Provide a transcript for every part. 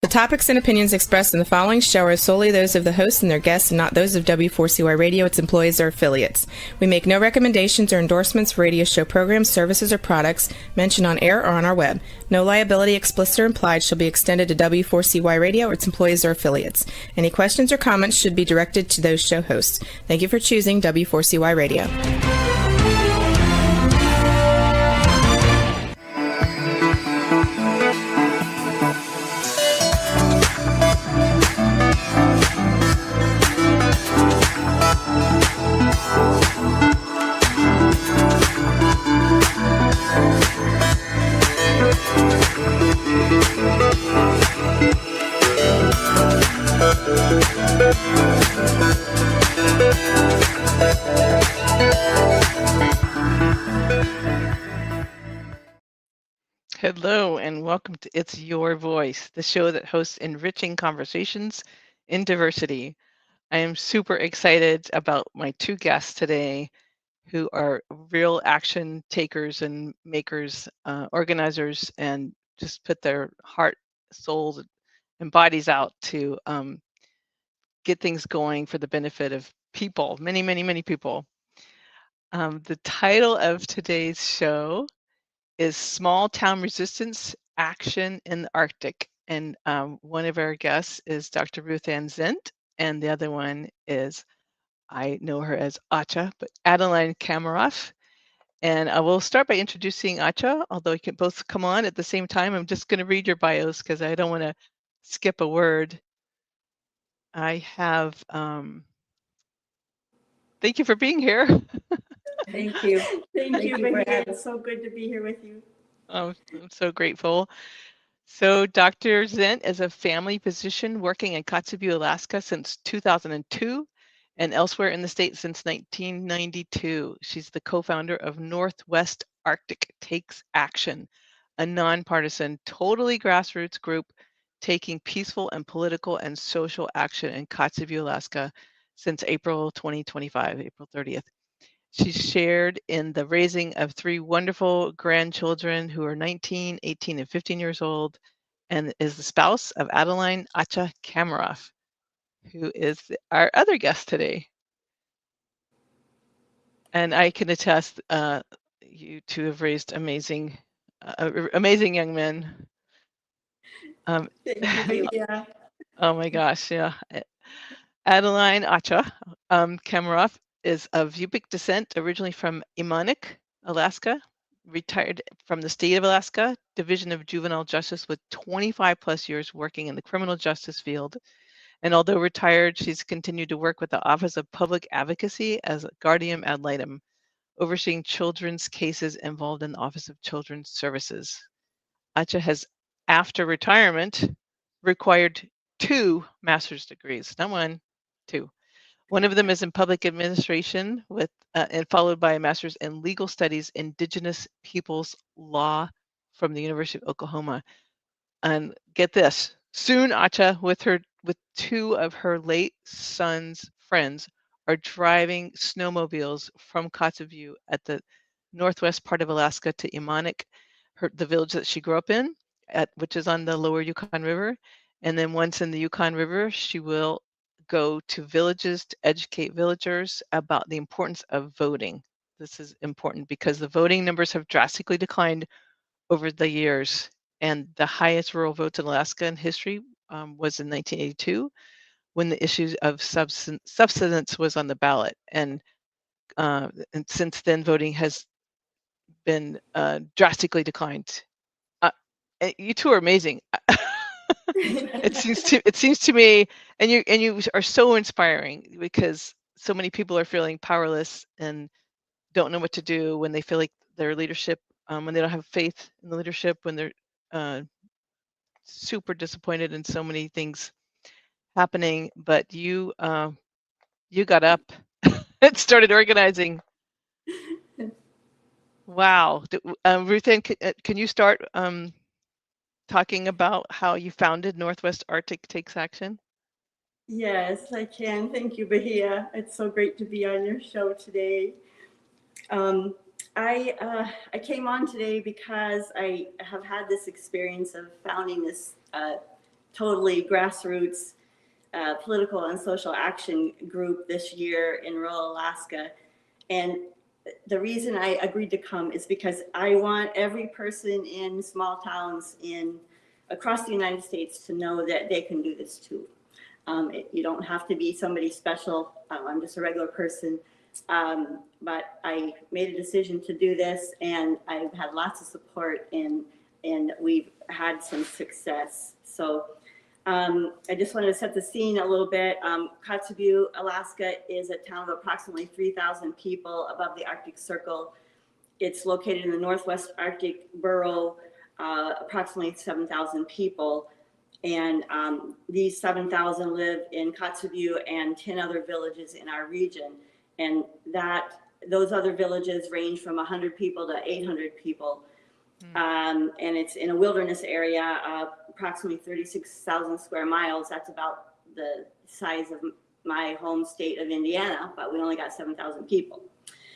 The topics and opinions expressed in the following show are solely those of the hosts and their guests and not those of W4CY Radio, its employees, or affiliates. We make no recommendations or endorsements for radio show programs, services, or products mentioned on air or on our web. No liability, explicit or implied, shall be extended to W4CY Radio or its employees or affiliates. Any questions or comments should be directed to those show hosts. Thank you for choosing W4CY Radio. Hello and welcome to It's Your Voice, the show that hosts enriching conversations in diversity. I am super excited about my two guests today who are real action takers and makers, organizers, and just put their heart, souls, and bodies out to get things going for the benefit of people, many, many, many people. The title of today's show is Small Town Resistance Action in the Arctic. And one of our guests is Dr. Ruth Ann Zent, and the other one is, I know her as Acha, but Adeline Kamaroff. And I will start by introducing Acha, although you can both come on at the same time. I'm just going to read your bios because I don't want to skip a word. I have, thank you for being here. Thank you. Thank you, Bahia. It's so good to be here with you. I'm so grateful. So Dr. Zent is a family physician working in Kotzebue, Alaska since 2002 and elsewhere in the state since 1992. She's the co-founder of Northwest Arctic Takes Action, a nonpartisan, totally grassroots group taking peaceful and political and social action in Kotzebue, Alaska since April 2025, April 30th. She's shared in the raising of three wonderful grandchildren who are 19, 18, and 15 years old, and is the spouse of Adeline Acha Kamaroff, who is our other guest today. And I can attest, you two have raised amazing young men. Thank you, Bahia. Oh my gosh, yeah. Adeline Acha Kamaroff is of Yupik descent, originally from Imanik, Alaska, retired from the state of Alaska, Division of Juvenile Justice with 25 plus years working in the criminal justice field. And although retired, she's continued to work with the Office of Public Advocacy as guardian ad litem, overseeing children's cases involved in the Office of Children's Services. Acha has, after retirement, required 2 master's degrees, not 1, 2. One of them is in public administration with and followed by a master's in legal studies, Indigenous Peoples Law from the University of Oklahoma. And get this, soon Acha with 2 of her late son's friends are driving snowmobiles from Kotzebue at the northwest part of Alaska to Imanik, the village that she grew up in, which is on the lower Yukon River. And then once in the Yukon River, she will go to villages to educate villagers about the importance of voting. This is important because the voting numbers have drastically declined over the years, and the highest rural votes in Alaska in history was in 1982 when the issue of subsistence was on the ballot. And since then, voting has been drastically declined. You two are amazing. It seems to me, and you are so inspiring because so many people are feeling powerless and don't know what to do when they feel like their leadership, when they don't have faith in the leadership, when they're super disappointed in so many things happening. But you got up and started organizing. Wow. Ruth Ann, can you start talking about how you founded Northwest Arctic Takes Action? Yes, I can. Thank you, Bahia. It's so great to be on your show today. I came on today because I have had this experience of founding this totally grassroots political and social action group this year in rural Alaska. And the reason I agreed to come is because I want every person in small towns across the United States to know that they can do this too. You don't have to be somebody special. I'm just a regular person. But I made a decision to do this, and I've had lots of support, and we've had some success. So I just wanted to set the scene a little bit. Kotzebue, Alaska is a town of approximately 3,000 people above the Arctic Circle. It's located in the Northwest Arctic borough, approximately 7,000 people. And these 7,000 live in Kotzebue and 10 other villages in our region. And those other villages range from 100 people to 800 people. And it's in a wilderness area, approximately 36,000 square miles. That's about the size of my home state of Indiana, but we only got 7,000 people.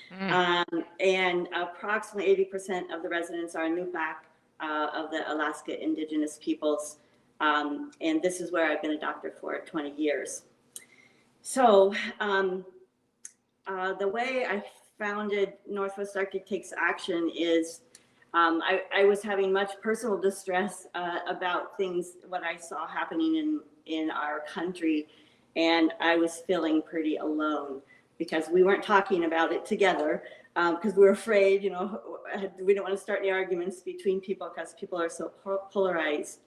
And approximately 80% of the residents are Nukpak of the Alaska Indigenous peoples. And this is where I've been a doctor for 20 years. So the way I founded Northwest Arctic Takes Action is I was having much personal distress about things, what I saw happening in our country. And I was feeling pretty alone because we weren't talking about it together because we were afraid, we don't want to start any arguments between people because people are so polarized.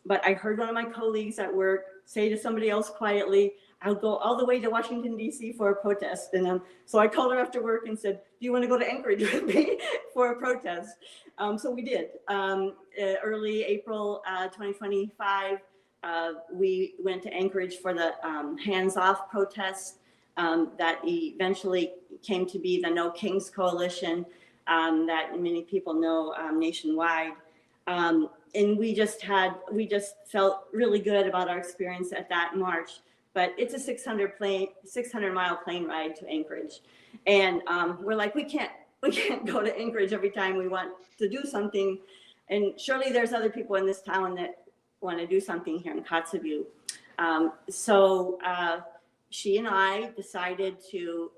But I heard one of my colleagues at work say to somebody else quietly, I'll go all the way to Washington, D.C. for a protest. And so I called her after work and said, do you want to go to Anchorage with me for a protest? So we did. Early April 2025, we went to Anchorage for the hands-off protest that eventually came to be the No Kings Coalition that many people know nationwide. And we just felt really good about our experience at that march. But it's a 600-mile plane ride to Anchorage, and we're like, we can't go to Anchorage every time we want to do something, and surely there's other people in this town that want to do something here in Kotzebue. So she and I decided to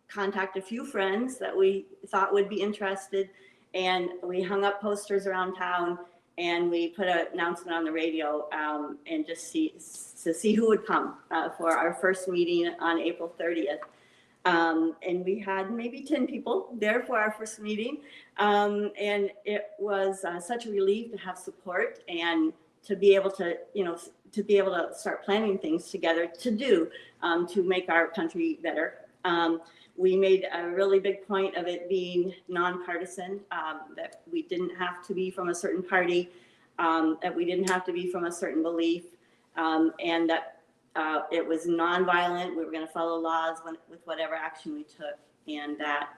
contact a few friends that we thought would be interested, and we hung up posters around town. And we put an announcement on the radio and just to see who would come for our first meeting on April 30th. And we had maybe 10 people there for our first meeting. And it was such a relief to have support and to be able to, start planning things together to make our country better. We made a really big point of it being nonpartisan, that we didn't have to be from a certain party, that we didn't have to be from a certain belief, and that it was nonviolent. We were going to follow laws with whatever action we took, and that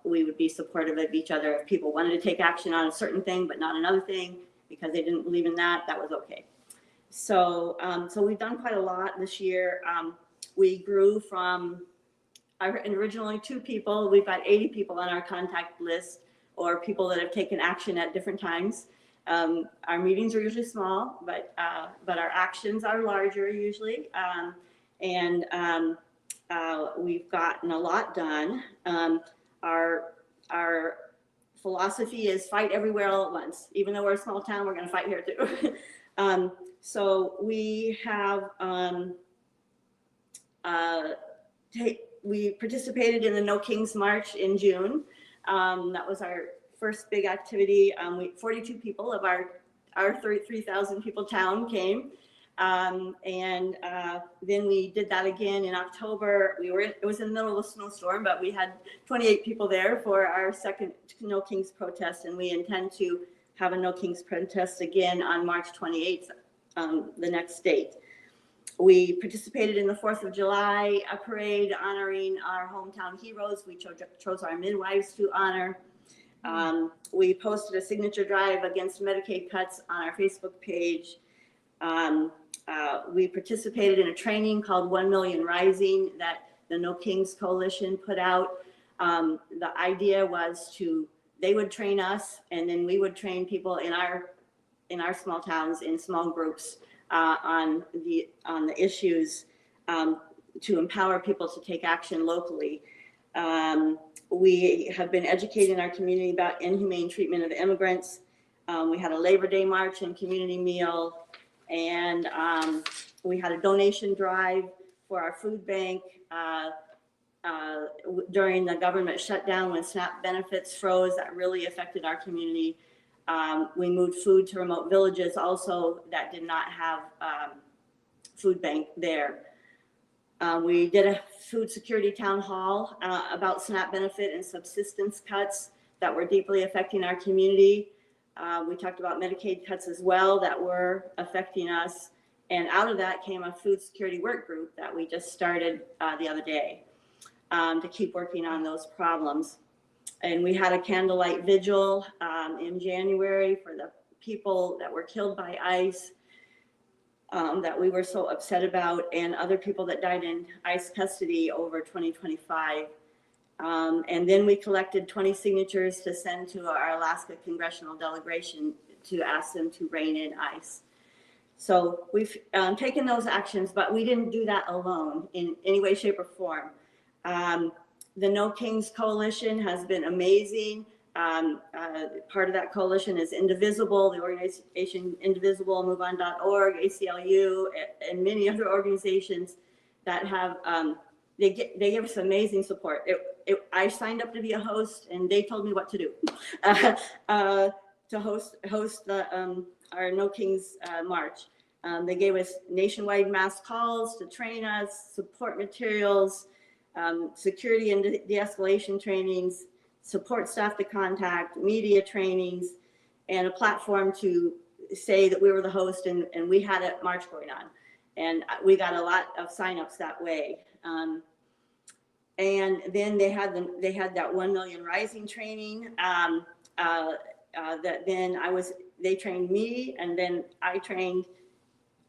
we would be supportive of each other. If people wanted to take action on a certain thing but not another thing because they didn't believe in that was okay. So we've done quite a lot this year. We grew from originally 2 people. We've got 80 people on our contact list, or people that have taken action at different times. Our meetings are usually small, but our actions are larger usually. And we've gotten a lot done. Our philosophy is fight everywhere all at once. Even though we're a small town, we're going to fight here too. So we have we participated in the No Kings March in June. That was our first big activity. 42 people of our 33,000 people town came. And then we did that again in October. It was in the middle of a snowstorm, but we had 28 people there for our second No Kings protest. And we intend to have a No Kings protest again on March 28th, the next date. We participated in the 4th of July parade honoring our hometown heroes. We chose our midwives to honor. We posted a signature drive against Medicaid cuts on our Facebook page. We participated in a training called 1 Million Rising that the No Kings Coalition put out. The idea was they would train us, and then we would train people in our in our small towns in small groups on the issues to empower people to take action locally. We have been educating our community about inhumane treatment of immigrants. We had a Labor Day march and community meal, and we had a donation drive for our food bank during the government shutdown when SNAP benefits froze. That really affected our community. We moved food to remote villages also that did not have food bank there. We did a food security town hall about SNAP benefit and subsistence cuts that were deeply affecting our community. We talked about Medicaid cuts as well that were affecting us. And out of that came a food security work group that we just started the other day to keep working on those problems. And we had a candlelight vigil in January for the people that were killed by ICE that we were so upset about, and other people that died in ICE custody over 2025. And then we collected 20 signatures to send to our Alaska congressional delegation to ask them to rein in ICE. So we've taken those actions, but we didn't do that alone in any way, shape, or form. The No Kings Coalition has been amazing. Part of that coalition is Indivisible, the organization Indivisible, MoveOn.org, ACLU, and many other organizations that have, they give us amazing support. I signed up to be a host, and they told me what to do to host the, our No Kings March. They gave us nationwide mass calls to train us, support materials, security and de-escalation trainings, support staff to contact, media trainings, and a platform to say that we were the host, and we had a march going on. And we got a lot of signups that way. And then they had that 1 Million Rising training that then they trained me, and then I trained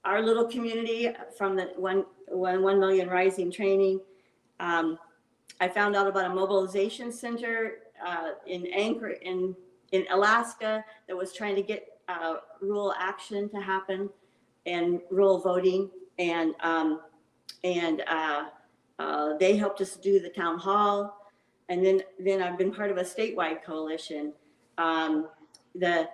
our little community from the 1 Million Rising training. I found out about a mobilization center in Alaska that was trying to get rural action to happen and rural voting, and they helped us do the town hall. And then I've been part of a statewide coalition. The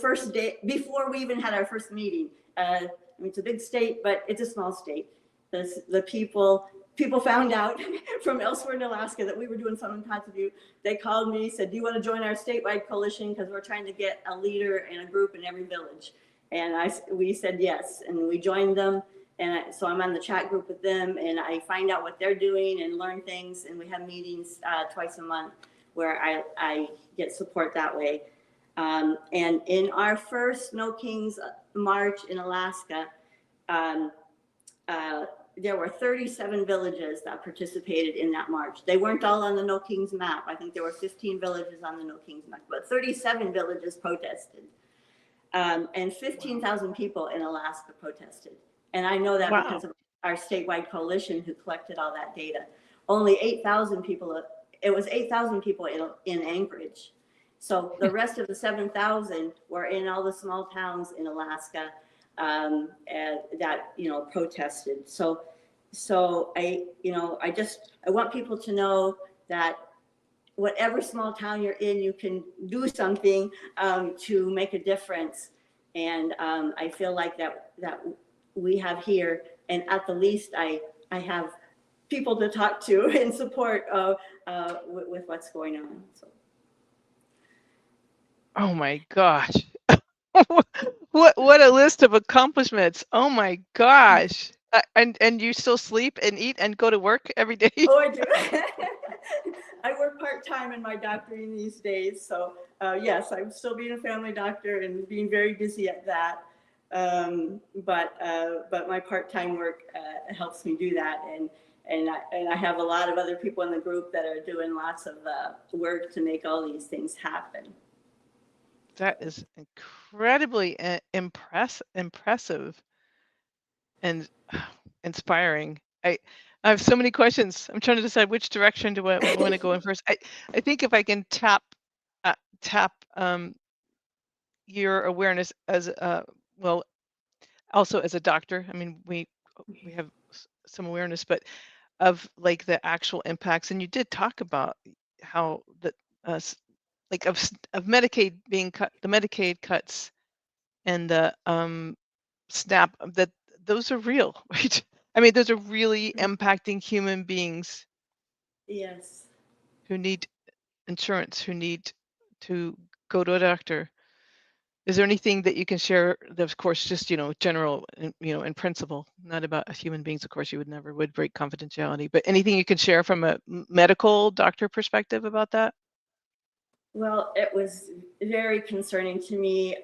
first day before we even had our first meeting, I mean, it's a big state, but it's a small state. The people found out from elsewhere in Alaska that we were doing something in Kotzebue. They called me, said, do you want to join our statewide coalition? Because we're trying to get a leader and a group in every village. And we said yes, and we joined them. And so I'm on the chat group with them, and I find out what they're doing and learn things. And we have meetings twice a month where I get support that way. And in our first No Kings March in Alaska, there were 37 villages that participated in that march. They weren't all on the No Kings map. I think there were 15 villages on the No Kings map, but 37 villages protested. And 15,000 people in Alaska protested. And I know that because of our statewide coalition who collected all that data. Only 8,000 people, it was 8,000 people in Anchorage. So the rest of the 7,000 were in all the small towns in Alaska that, protested. So I want people to know that whatever small town you're in, you can do something to make a difference. And I feel like that we have here, and at the least I have people to talk to and support with what's going on. So. Oh my gosh. What a list of accomplishments. Oh my gosh. And you still sleep and eat and go to work every day? Oh, I do. I work part-time in my doctoring these days. So yes, I'm still being a family doctor and being very busy at that. But my part-time work helps me do that. And I have a lot of other people in the group that are doing lots of work to make all these things happen. That is incredibly impressive and inspiring. I have so many questions. I'm trying to decide which direction do I want to go in first. I think if I can tap your awareness as well, also as a doctor. I mean, we have some awareness, but of like the actual impacts. And you did talk about how that like of Medicaid being cut, the Medicaid cuts, and the SNAP, that those are real, right? I mean, those are really impacting human beings Yes. who need insurance, who need to go to a doctor. Is there anything that you can share that, of course, just, general, in principle, not about human beings, of course, you would break confidentiality, but anything you can share from a medical doctor perspective about that? Well, it was very concerning to me.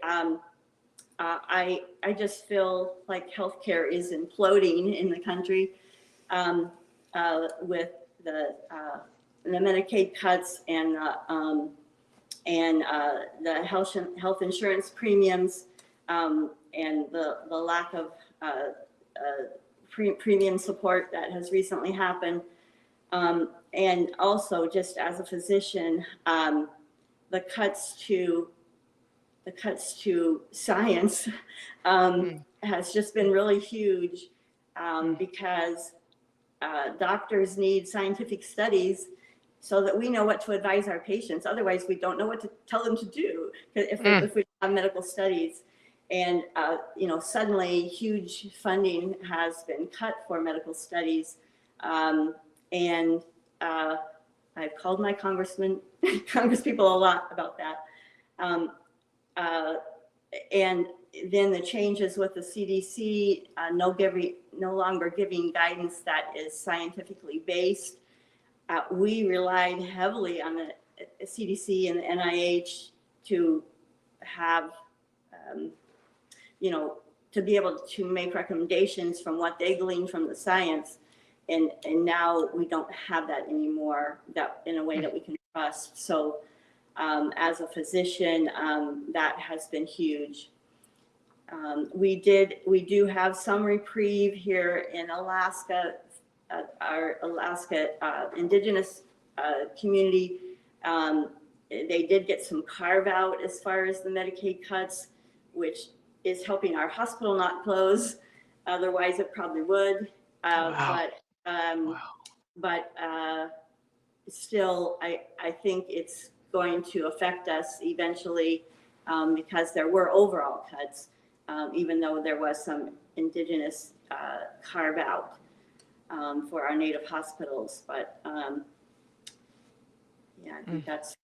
I just feel like healthcare is imploding in the country with the Medicaid cuts and the health insurance premiums and the lack of premium support that has recently happened. And also, just as a physician, the cuts to science has just been really huge because doctors need scientific studies so that we know what to advise our patients. Otherwise, we don't know what to tell them to do if we have medical studies. And suddenly, huge funding has been cut for medical studies. And I've called my congresspeople a lot about that. And then the changes with the CDC, no longer giving guidance that is scientifically based. We relied heavily on the CDC and the NIH to have, to be able to make recommendations from what they glean from the science. And now we don't have that anymore, that in a way that we can trust. So as a physician, that has been huge. We do have some reprieve here in Alaska. Our Alaska indigenous community, they did get some carve out as far as the Medicaid cuts, which is helping our hospital not close. Otherwise, it probably would. Wow. But still, I think it's going to affect us eventually because there were overall cuts, even though there was some indigenous carve out for our native hospitals. But yeah, I think that's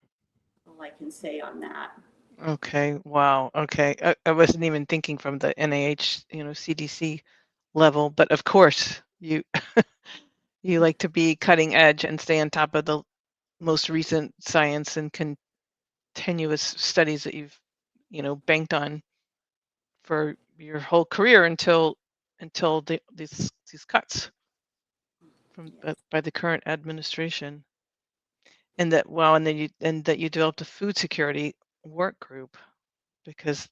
all I can say on that. Okay. Wow. Okay. I wasn't even thinking from the NIH, CDC level, but of course you you like to be cutting edge and stay on top of the most recent science and continuous studies that you've, banked on for your whole career until these cuts from by the current administration. And that that you developed a food security work group, because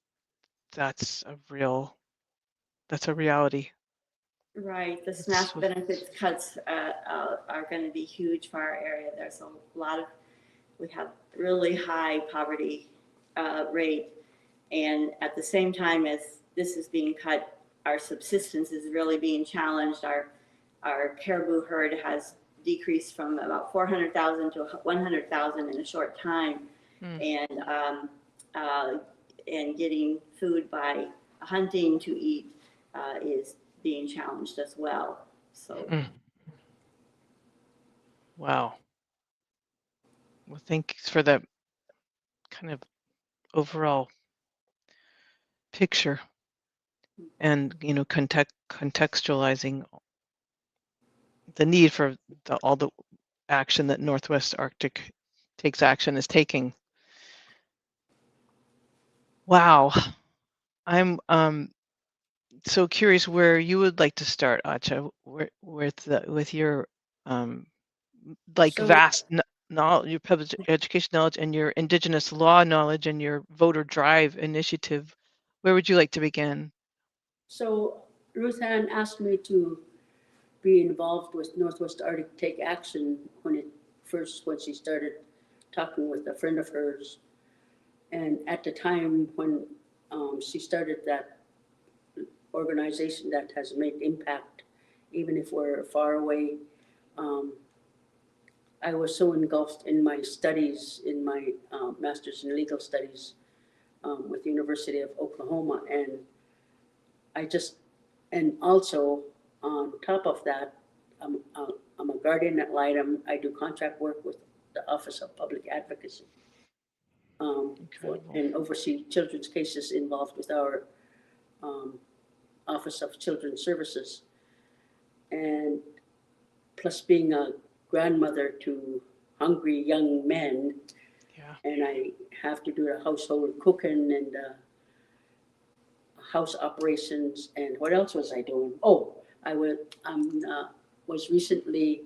that's a reality. Right, the SNAP benefits cuts are going to be huge for our area. There's a lot of, we have really high poverty rate, and at the same time as this is being cut, our subsistence is really being challenged. Our caribou herd has decreased from about 400,000 to 100,000 in a short time, and getting food by hunting to eat is being challenged as well. So Wow. Well, thanks for that kind of overall picture, and contextualizing the need for all the action that Northwest Arctic is taking. Wow. I'm so curious where you would like to start, Acha, with your vast knowledge, your public education knowledge, and your indigenous law knowledge, and your voter drive initiative. Where would you like to begin? So Ruth Ann asked me to be involved with Northwest Arctic Take Action when she started talking with a friend of hers. And at the time when she started that organization that has made impact, even if we're far away. I was so engulfed in my studies, in my master's in legal studies with the University of Oklahoma, and and also on top of that, I'm a guardian ad litem. I do contract work with the Office of Public Advocacy and oversee children's cases involved with our Office of Children's Services. And plus being a grandmother to hungry young men, and I have to do the household cooking and house operations. And what else was I doing? Oh, I was recently,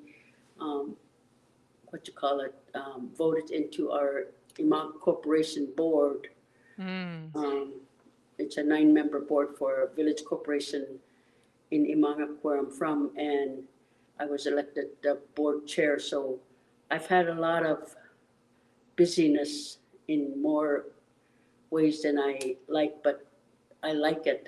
voted into our Imag Corporation board. It's a 9-member board for a village corporation in Imag, where I'm from, and I was elected the board chair. So I've had a lot of busyness in more ways than I like, but I like it.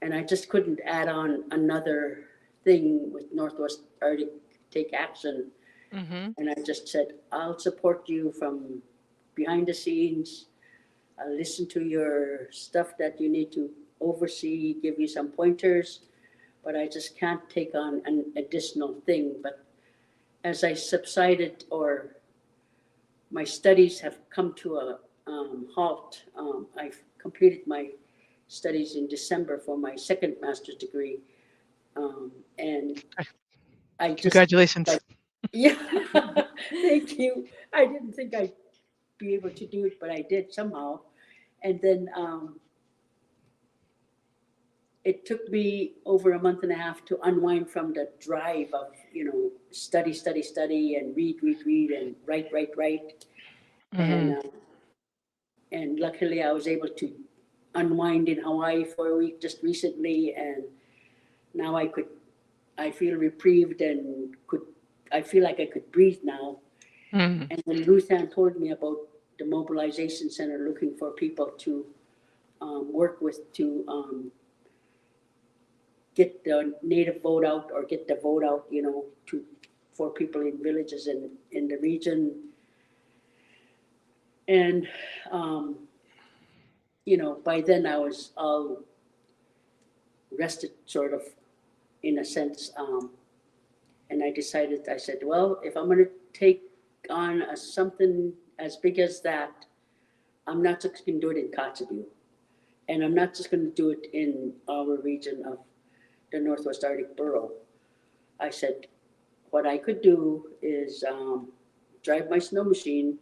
And I just couldn't add on another thing with Northwest Arctic Take Action. And I just said, I'll support you from behind the scenes. I'll listen to your stuff that you need to oversee, give you some pointers, but I just can't take on an additional thing. But as I subsided, or my studies have come to a halt, I've completed my studies in December for my second master's degree. And I just— Congratulations. Yeah, thank you. I didn't think I'd be able to do it, but I did somehow. And then it took me over a month and a half to unwind from the drive of, study, and read, and write. And luckily I was able to unwind in Hawaii for a week just recently. And now I feel reprieved and I feel like I could breathe now. And when Ruth Ann told me about the mobilization center looking for people to work with to get the native vote out, or get the vote out, for people in villages and in the region. And, by then I was all rested, sort of, in a sense. And I said, well, if I'm going to take on something as big as that, I'm not just going to do it in Kotzebue. And I'm not just going to do it in our region of the Northwest Arctic Borough. I said, what I could do is drive my snow machine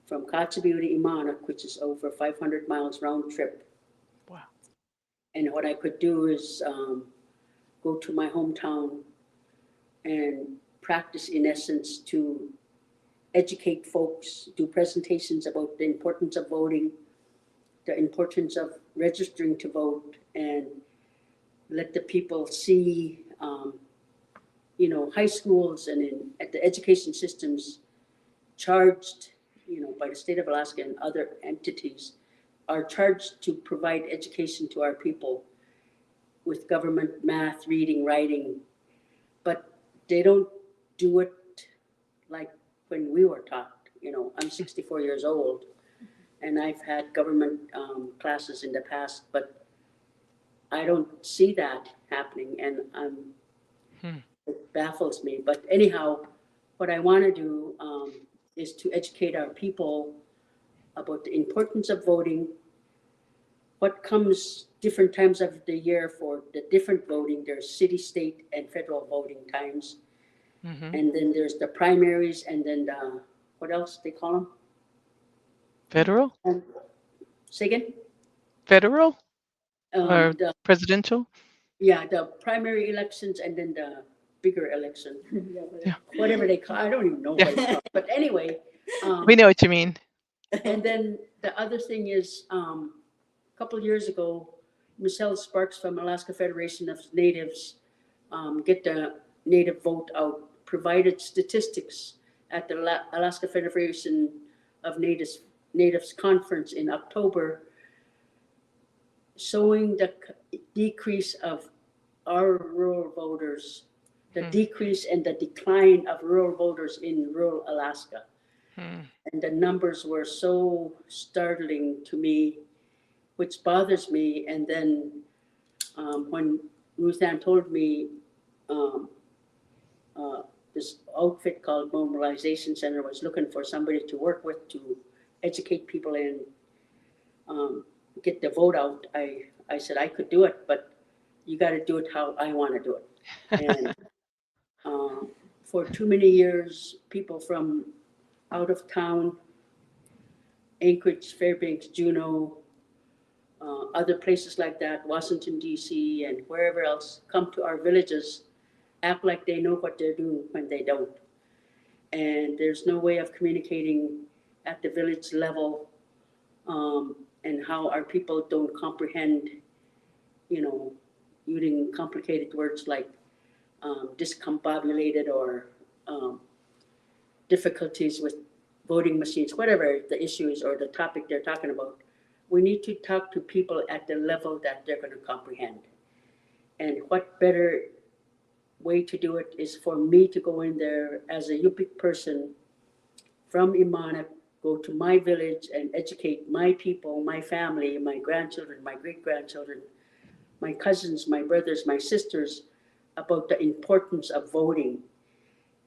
from Kotzebue to Imanak, which is over 500 miles round trip. Wow. And what I could do is go to my hometown and practice, in essence, to educate folks, do presentations about the importance of voting, the importance of registering to vote, and let the people see, high schools and at the education systems charged, by the state of Alaska and other entities, are charged to provide education to our people with government math, reading, writing, but they don't do it like when we were taught. I'm 64 years old, and I've had government classes in the past, but I don't see that happening, and it baffles me. But anyhow, what I want to do is to educate our people about the importance of voting, what comes different times of the year for the different voting. There's city, state, and federal voting times. And then there's the primaries, and then what else they call them? Federal? Say again? Federal? Or The presidential? Yeah, the primary elections, and then the bigger election. Whatever they call, I don't even know what it's called. But anyway. We know what you mean. And then the other thing is, a couple of years ago, Michelle Sparks from Alaska Federation of Natives, Get the Native Vote Out, provided statistics at the Alaska Federation of Natives Conference in October, showing the decrease of our rural voters, the decrease and the decline of rural voters in rural Alaska. And the numbers were so startling to me, which bothers me. And then when Ruth Ann told me this outfit called Mobilization Center was looking for somebody to work with to educate people and get the vote out, I said I could do it, but you got to do it how I want to do it. And for too many years, people from out of town, Anchorage, Fairbanks, Juneau, other places like that, Washington, D.C., and wherever else, come to our villages, act like they know what they're doing when they don't. And there's no way of communicating at the village level, and how our people don't comprehend, using complicated words like discombobulated or difficulties with voting machines, whatever the issue is or the topic they're talking about. We need to talk to people at the level that they're going to comprehend. And what better way to do it is for me to go in there as a Yupik person from Imana, go to my village and educate my people, my family, my grandchildren, my great-grandchildren, my cousins, my brothers, my sisters, about the importance of voting.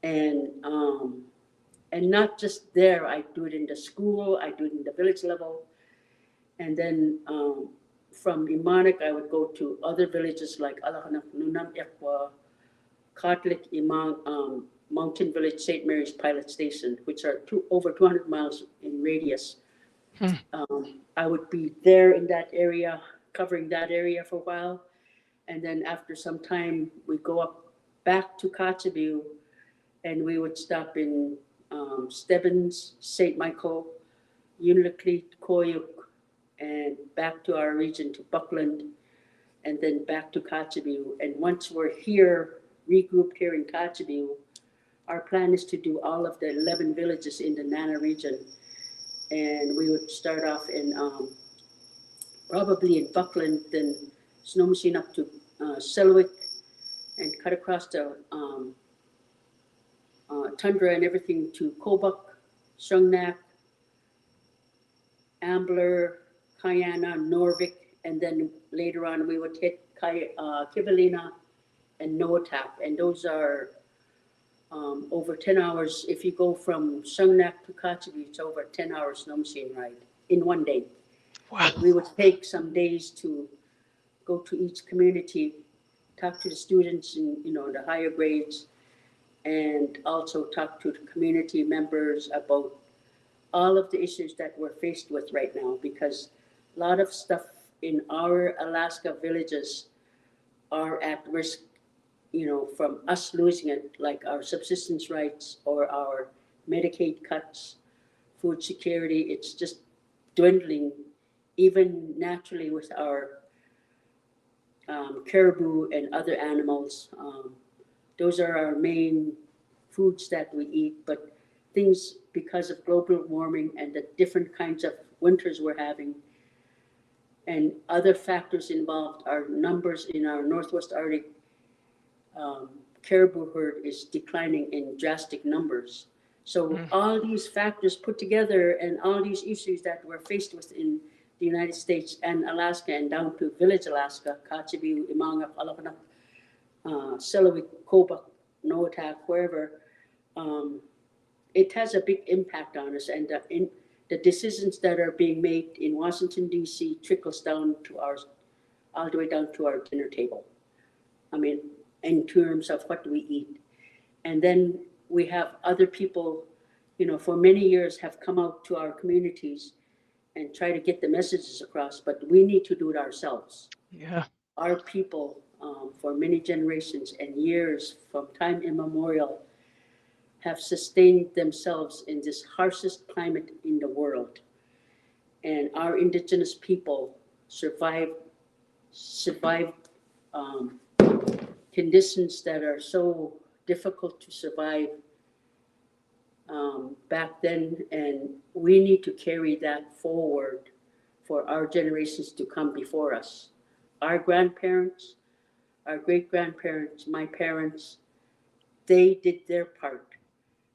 And not just there, I do it in the school, I do it in the village level. And then from Imanik, I would go to other villages like Alahanak, Nunam Ekwa, Katlik, Imang, Mountain Village, St. Mary's Pilot Station, which are over 200 miles in radius. I would be there in that area, covering that area for a while. And then after some time, we go up back to Kotzebue, and we would stop in Stebbins, St. Michael, Unalakleet, Koyuk, and back to our region to Buckland, and then back to Kotzebue. And once we're here, regrouped here in Kotzebue, our plan is to do all of the 11 villages in the Nana region. And we would start off in probably in Buckland, then snow machine up to Selwick, and cut across the tundra and everything to Kobuk, Shungnak, Ambler, Kayana, Norvik, and then later on we would hit Kivalina and Noatak, and those are over 10 hours. If you go from Shungnak to Kotzebue, it's over a 10-hour snow machine ride in one day. Wow. But we would take some days to go to each community, talk to the students in the higher grades, and also talk to the community members about all of the issues that we're faced with right now, because a lot of stuff in our Alaska villages are at risk, from us losing it, like our subsistence rights or our Medicaid cuts, food security. It's just dwindling, even naturally with our caribou and other animals. Those are our main foods that we eat, but things, because of global warming and the different kinds of winters we're having and other factors involved, our numbers in our Northwest Arctic caribou herd is declining in drastic numbers. So all these factors put together and all these issues that we're faced with in the United States and Alaska and down to village Alaska, Kotzebue, Imanga, Alapanak, Selawik, Kobuk, Noatak, wherever, it has a big impact on us, and in the decisions that are being made in Washington, D.C. trickles down to all the way down to our dinner table. I mean, in terms of what we eat. And then we have other people, for many years have come out to our communities and try to get the messages across, but we need to do it ourselves. Yeah. Our people, for many generations and years, from time immemorial, have sustained themselves in this harshest climate in the world. And our indigenous people survived conditions that are so difficult to survive back then, and we need to carry that forward for our generations to come before us. Our grandparents, our great-grandparents, my parents, they did their part.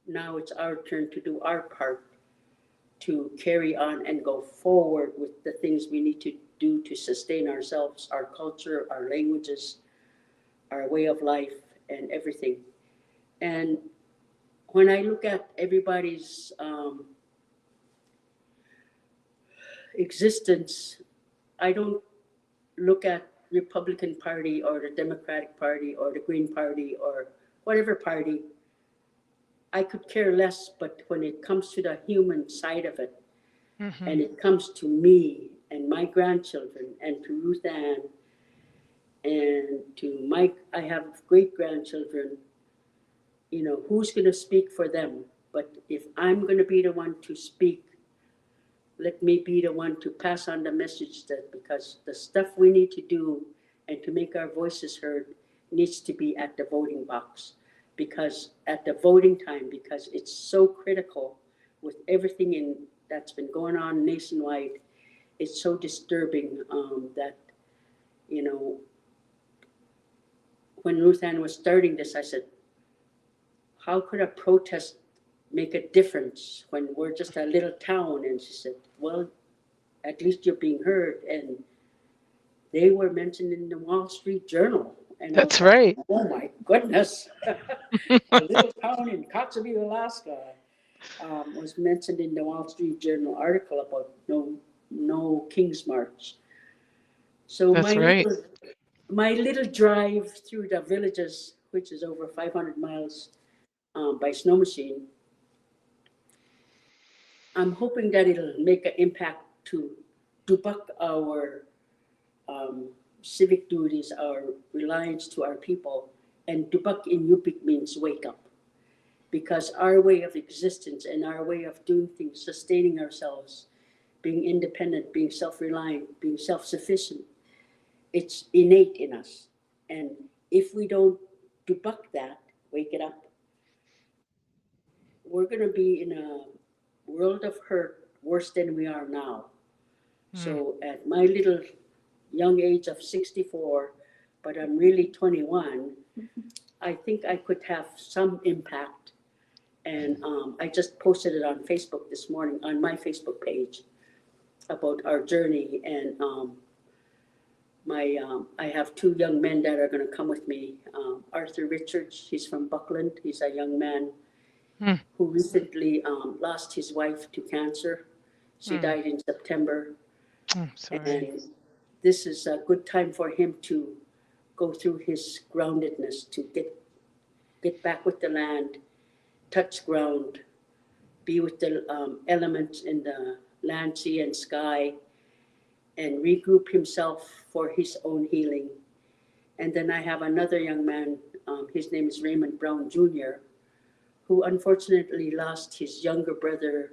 Now it's our turn to do our part to carry on and go forward with the things we need to do to sustain ourselves, our culture, our languages, our way of life, and everything. And when I look at everybody's existence, I don't look at Republican Party or the Democratic Party or the Green Party or whatever party. I could care less, but when it comes to the human side of it, and it comes to me and my grandchildren and to Ruth Ann and to Mike, I have great grandchildren, you know, who's going to speak for them? But if I'm going to be the one to speak, let me be the one to pass on the message, that because the stuff we need to do and to make our voices heard needs to be at the voting box, because at the voting time, because it's so critical with everything that's been going on nationwide. It's so disturbing that, you know, when Ruth Ann was starting this, I said, how could a protest make a difference when we're just a little town? And she said, well, at least you're being heard. And they were mentioned in the Wall Street Journal. And That's right. Oh my goodness. A little town in Kotzebue, Alaska was mentioned in the Wall Street Journal article about no King's March. So That's right. My little drive through the villages, which is over 500 miles by snow machine, I'm hoping that it'll make an impact to buck our civic duties, our reliance to our people. And dubak in Yupik means wake up. Because our way of existence and our way of doing things, sustaining ourselves, being independent, being self-reliant, being self-sufficient, it's innate in us. And if we don't debunk that, wake it up, we're going to be in a world of hurt worse than we are now. So at my little young age of 64, but I'm really 21, I think I could have some impact. And I just posted it on Facebook this morning, on my Facebook page, about our journey. And I have two young men that are going to come with me. Arthur Richards, he's from Buckland. He's a young man who recently lost his wife to cancer. She died in September. Sorry. And this is a good time for him to go through his groundedness, to get back with the land, touch ground, be with the elements in the land, sea, and sky, and regroup himself for his own healing. And then I have another young man, his name is Raymond Brown Jr., who unfortunately lost his younger brother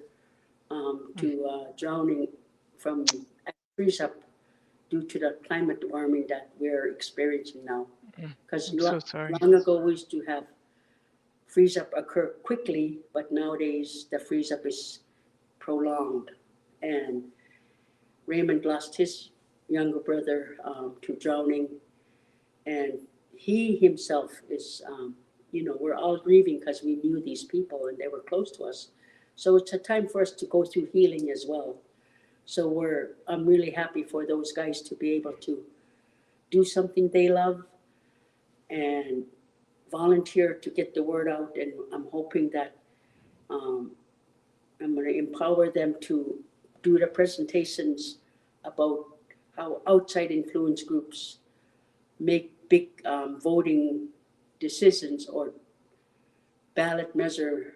to drowning from freeze up due to the climate warming that we're experiencing now. Because long ago we used to have freeze up occur quickly, but nowadays the freeze up is prolonged. And Raymond lost his younger brother to drowning, and he himself is, we're all grieving because we knew these people and they were close to us. So it's a time for us to go through healing as well. So I'm really happy for those guys to be able to do something they love and volunteer to get the word out. And I'm hoping that I'm going to empower them to do the presentations about how outside influence groups make big voting decisions or ballot measure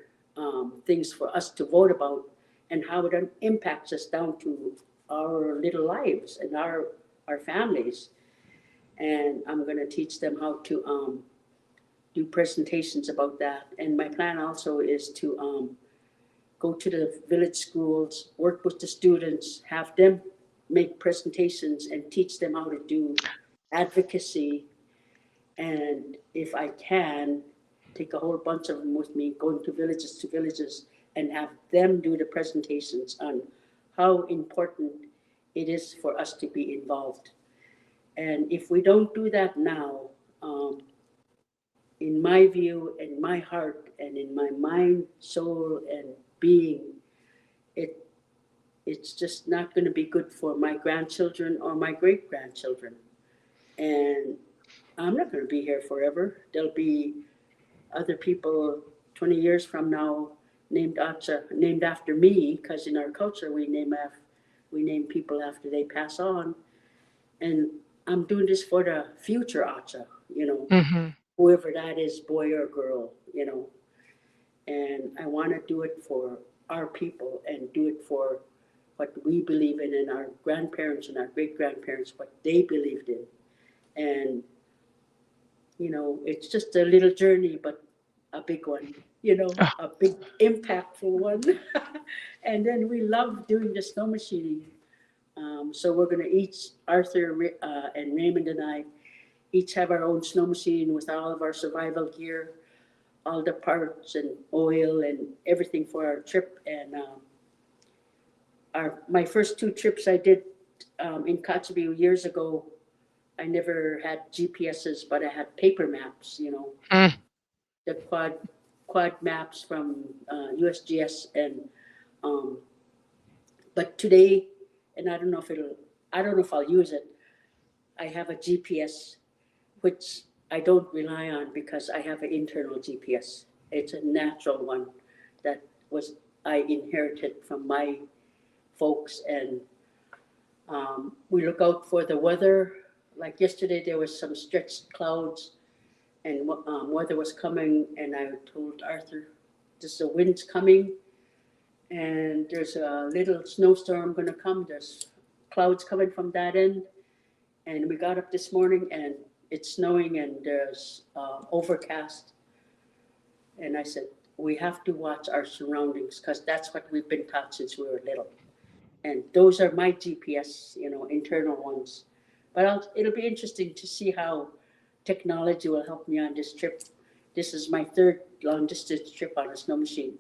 things for us to vote about, and how it impacts us down to our little lives and our families. And I'm going to teach them how to do presentations about that. And my plan also is to go to the village schools, work with the students, have them make presentations and teach them how to do advocacy. And if I can, take a whole bunch of them with me, going to villages and have them do the presentations on how important it is for us to be involved. And if we don't do that now, in my view, in my heart, and in my mind, soul, and being, it's just not going to be good for my grandchildren or my great grandchildren. And I'm not going to be here forever. There'll be other people 20 years from now named after me, because in our culture we name people after they pass on. And I'm doing this for the future Acha, whoever that is, boy or girl, and I want to do it for our people and do it for what we believe in, and our grandparents and our great grandparents, what they believed in. And, it's just a little journey, but a big one, a big impactful one. And then we love doing the snow machining. So we're going to each, Arthur and Raymond and I, each have our own snow machine with all of our survival gear, all the parts and oil and everything for our trip. And my first 2 trips I did in Kotzebue years ago, I never had GPSs, but I had paper maps, the quad maps from USGS. And but today, and I don't know if I'll use it, I have a GPS, which I don't rely on because I have an internal GPS. It's a natural one that I inherited from my folks. And we look out for the weather. Like yesterday, there was some stretched clouds and weather was coming. And I told Arthur, the wind's coming and there's a little snowstorm going to come. There's clouds coming from that end. And we got up this morning and it's snowing and there's overcast. And I said, we have to watch our surroundings because that's what we've been taught since we were little. And those are my GPS, internal ones. But it'll be interesting to see how technology will help me on this trip. This is my 3rd long distance trip on a snow machine.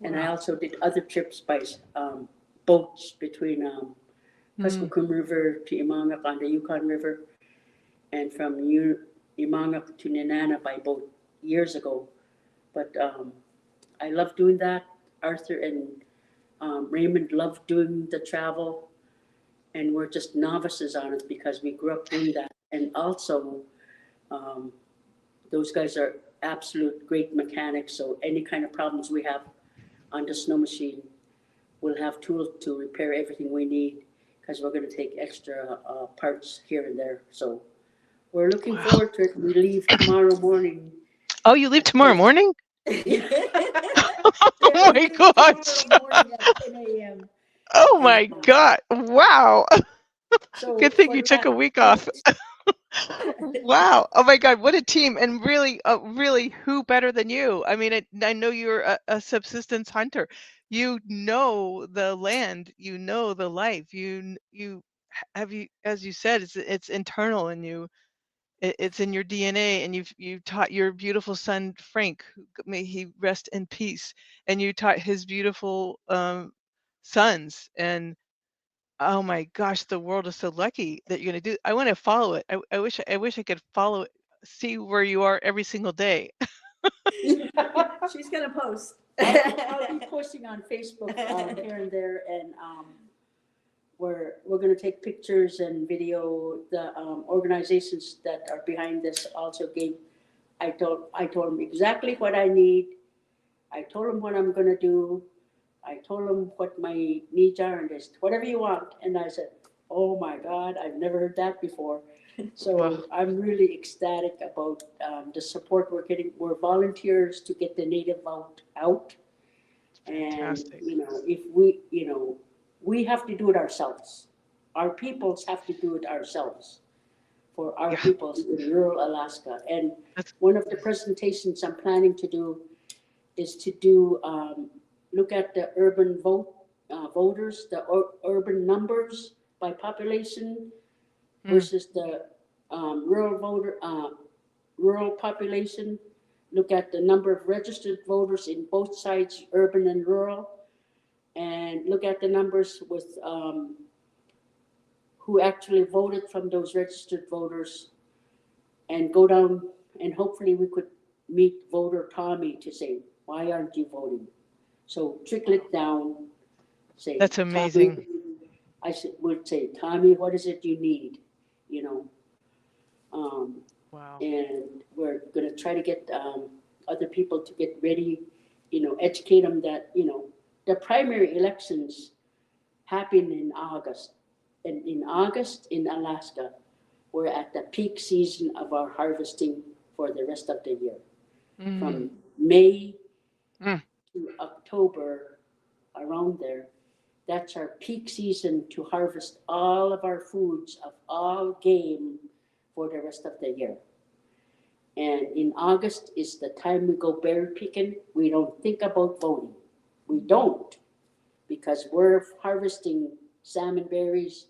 Wow. And I also did other trips by boats between Pasquicum River to Imangak on the Yukon River, and from Imangak to Nenana by boat years ago. But I love doing that. Arthur and Raymond love doing the travel, and we're just novices on it because we grew up doing that. And also, those guys are absolute great mechanics, so any kind of problems we have on the snow machine, we'll have tools to repair everything we need, because we're going to take extra parts here and there. So we're looking forward to it. We leave tomorrow morning. Oh, you leave tomorrow morning? Oh my gosh. Morning at 10 a.m. Oh my God. Wow. So good thing you took a week off. Wow. Oh my God, what a team. And really, who better than you? I mean, I know you're a subsistence hunter. You know the land, you know the life. You as you said, it's internal and it's in your DNA, and you've taught your beautiful son Frank, may he rest in peace, and you taught his beautiful sons. And oh my gosh, the world is so lucky that you're going to do. I want to follow it. I wish I could follow it, see where you are every single day. She's going to post. I'll be posting on Facebook here and there, and we're going to take pictures and video. The organizations that are behind this also gave. I told them exactly what I need. I told them what I'm going to do. I told them what my needs are, and they said, whatever you want. And I said, oh my God, I've never heard that before. So wow. I'm really ecstatic about the support we're getting. We're volunteers to get the native out. Fantastic. And, if we have to do it ourselves. Our peoples have to do it ourselves for our peoples in rural Alaska. And one of the presentations I'm planning to do is to do look at the urban voters, the urban numbers by population versus the rural population. Look at the number of registered voters in both sides, urban and rural, and look at the numbers with who actually voted from those registered voters and go down, and hopefully we could meet voter Tommy to say, why aren't you voting? So trickle it down, say. That's amazing. Tommy, would say, Tommy, what is it you need? You know, Wow. and we're going to try to get other people to get ready, educate them that, the primary elections happen in August. And in August in Alaska, we're at the peak season of our harvesting for the rest of the year. From May to October, around there, that's our peak season to harvest all of our foods of all game for the rest of the year. And in August is the time we go berry picking. We don't think about voting. We don't, because we're harvesting salmon berries,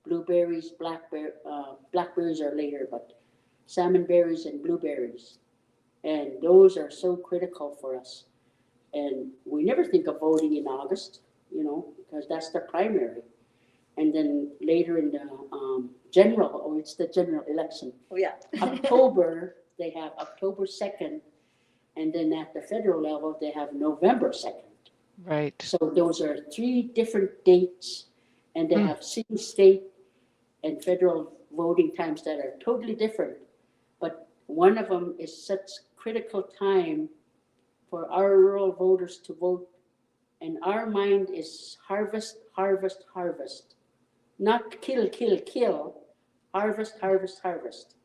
blueberries, blackberries are later, but salmon berries and blueberries. And those are so critical for us. And we never think of voting in August, because that's the primary. And then later in the it's the general election. Oh, yeah. October, they have October 2nd. And then at the federal level, they have November 2nd. Right. So those are 3 different dates. And they have city, state, and federal voting times that are totally different. But one of them is such critical time for our rural voters to vote. And our mind is harvest, harvest, harvest. Not kill, kill, kill. Harvest, harvest, harvest.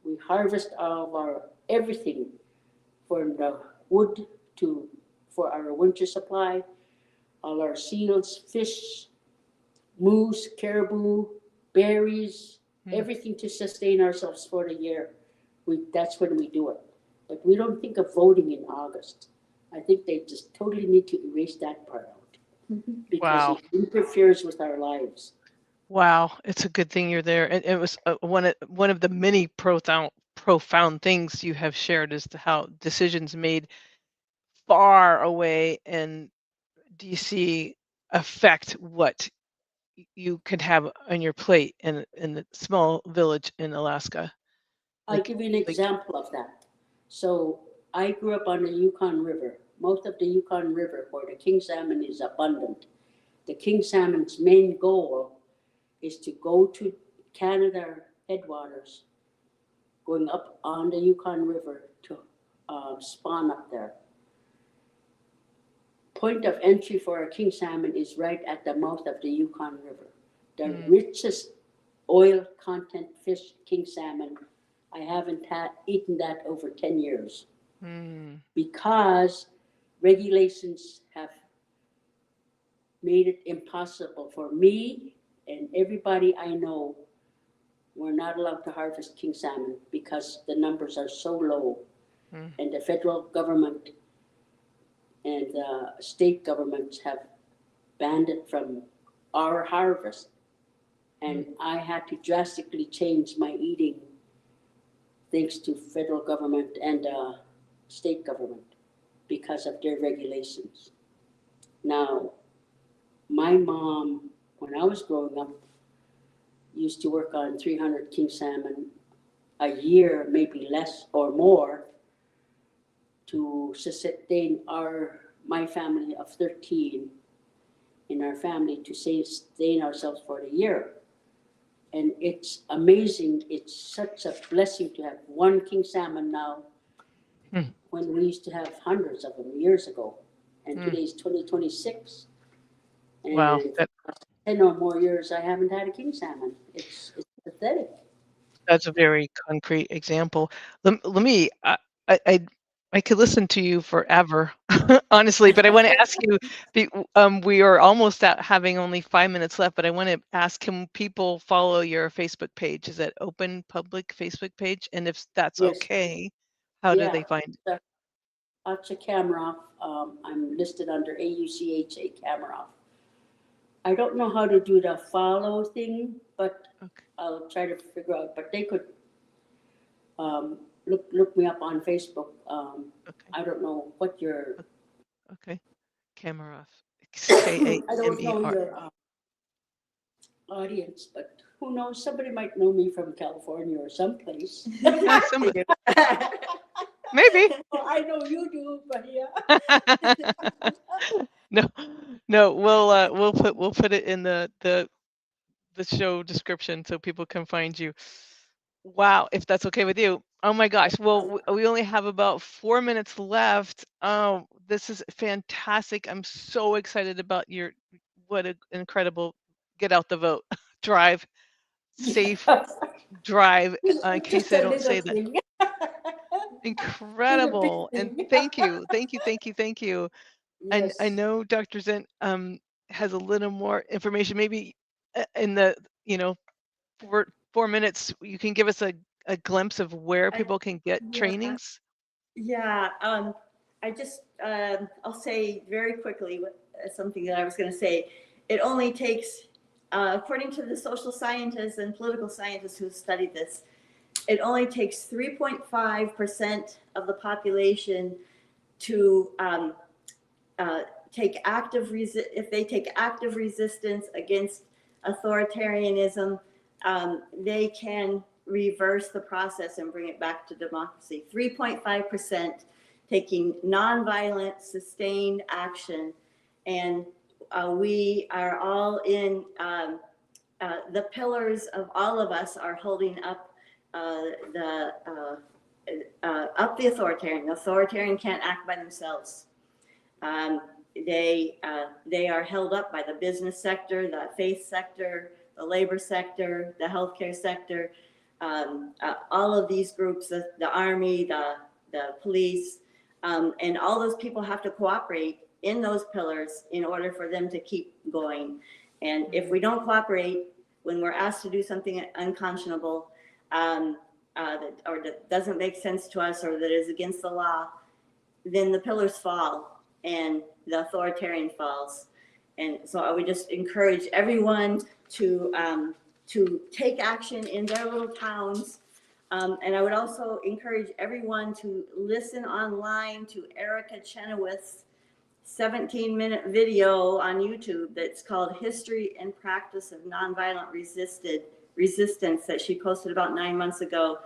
We harvest all of our everything, from the wood for our winter supply, all our seals, fish, moose, caribou, berries, everything to sustain ourselves for the year. That's when we do it. But we don't think of voting in August. I think they just totally need to erase that part out, because it interferes with our lives. Wow, it's a good thing you're there. And it was one of the many profound things you have shared as to how decisions made far away in DC affect what you could have on your plate in the small village in Alaska. I'll give you an example of that. So I grew up on the Yukon River. Most of the Yukon River, where the king salmon is abundant. The king salmon's main goal is to go to Canada headwaters, going up on the Yukon River to spawn up there. Point of entry for a king salmon is right at the mouth of the Yukon River. The richest oil content fish, king salmon, I haven't eaten that over 10 years. Because regulations have made it impossible for me and everybody I know. We're not allowed to harvest king salmon because the numbers are so low. And the federal government and the state governments have banned it from our harvest. And I had to drastically change my eating thanks to federal government and state government because of their regulations. Now, my mom, when I was growing up, used to work on 300 king salmon a year, maybe less or more, to sustain my family of 13 in our family to sustain ourselves for the year. And it's amazing. It's such a blessing to have one king salmon now, when we used to have hundreds of them years ago. And today's 2026. And Wow. 10 or more years, I haven't had a king salmon. It's pathetic. That's a very concrete example. Let me, I could listen to you forever, honestly, but I want to ask you, we are almost at having only 5 minutes left, but I want to ask, can people follow your Facebook page? Is it open public Facebook page? And if that's Yes. okay, how do they find it? Acha Kamarov. I'm listed under AUCHA Kamarov. I don't know how to do the follow thing, but I'll try to figure out. But they could look me up on Facebook. I don't know what your Kamarov. I don't know Kamer. your audience, but who knows? Somebody might know me from California or someplace. Maybe. Well, I know you do, but yeah. No. We'll put it in the show description so people can find you. Wow, if that's okay with you. Oh my gosh. Well, we only have about 4 minutes left. Oh, this is fantastic. I'm so excited about what an incredible get out the vote, drive, safe drive, in case I don't say that. Thing. Incredible. And thank you. And I Yes. know Dr. Zent has a little more information, maybe in the, 4 minutes, you can give us a glimpse of where people can get trainings. Yeah, I just, I'll say very quickly something that I was going to say. It only takes, according to the social scientists and political scientists who studied this, it only takes 3.5% of the population to take active if they take active resistance against authoritarianism, they can reverse the process and bring it back to democracy. 3.5% taking nonviolent, sustained action. And we are all in, the pillars of all of us are holding up the authoritarian. The authoritarian can't act by themselves. They are held up by the business sector, the faith sector, the labor sector, the healthcare sector, all of these groups, the army, the police, and all those people have to cooperate in those pillars in order for them to keep going. And if we don't cooperate, when we're asked to do something unconscionable, that doesn't make sense to us, or that is against the law, then the pillars fall and the authoritarian falls. And so I would just encourage everyone to take action in their little towns. And I would also encourage everyone to listen online to Erica Chenoweth's 17-minute video on YouTube that's called History and Practice of Nonviolent Resistance that she posted about 9 months ago.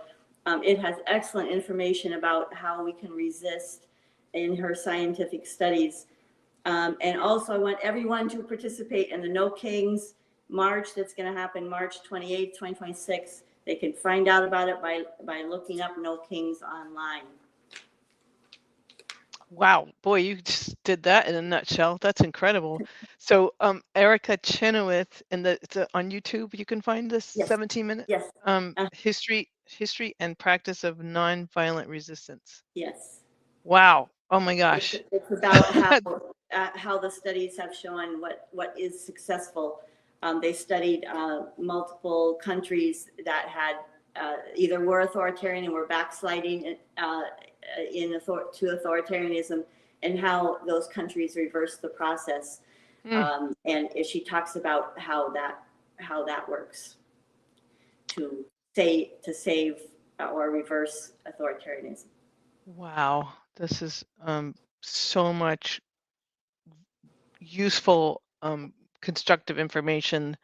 It has excellent information about how we can resist in her scientific studies. And also I want everyone to participate in the No Kings March that's going to happen March 28th, 2026. They can find out about it by looking up No Kings online. Wow, boy, you just did that in a nutshell. That's incredible. So Erica Chenoweth, it's on YouTube, you can find this. Yes. 17-minute yes. History and Practice of Nonviolent Resistance. Yes. Wow. Oh my gosh. It's about how the studies have shown what is successful. They studied multiple countries that had either were authoritarian and were backsliding to authoritarianism, and how those countries reversed the process. And she talks about how that works to save or reverse authoritarianism. Wow, this is so much useful, constructive information.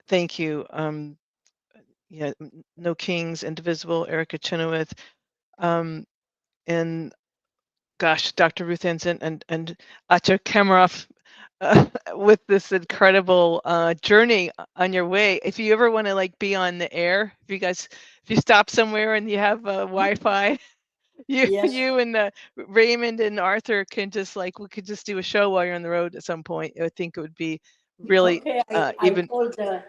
Thank you. Yeah, No Kings, Indivisible, Erica Chenoweth, and gosh, Dr. Ruth Ann Zent and Acha Kamarov, with this incredible journey on your way. If you ever want to be on the air, if you stop somewhere and you have Wi-Fi, you and Raymond and Arthur can just we could just do a show while you're on the road at some point. I think it would be really okay.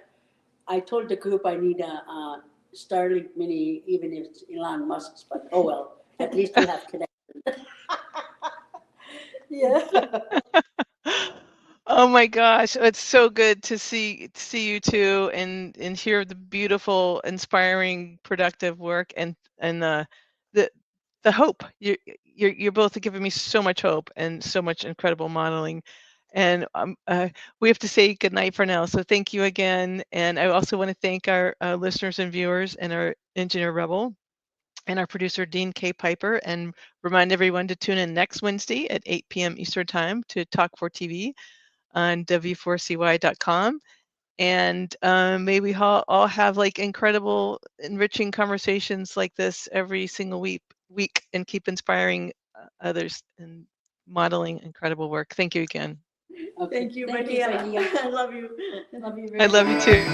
I told the group I need a Starlink Mini, even if it's Elon Musk's, but oh well, at least we have connection. Yeah. Oh my gosh, it's so good to see you two and hear the beautiful, inspiring, productive work and the hope. You're both giving me so much hope and so much incredible modeling. And we have to say goodnight for now. So thank you again. And I also want to thank our listeners and viewers and our engineer Rebel and our producer Dean K. Piper, and remind everyone to tune in next Wednesday at 8 p.m. Eastern Time to Talk 4 TV on W4CY.com. And may we all have like incredible, enriching conversations like this every single week and keep inspiring others and modeling incredible work. Thank you again. Okay. Thank you, Thank you, Maria. Maria. I love you. Love you very I love you much. too.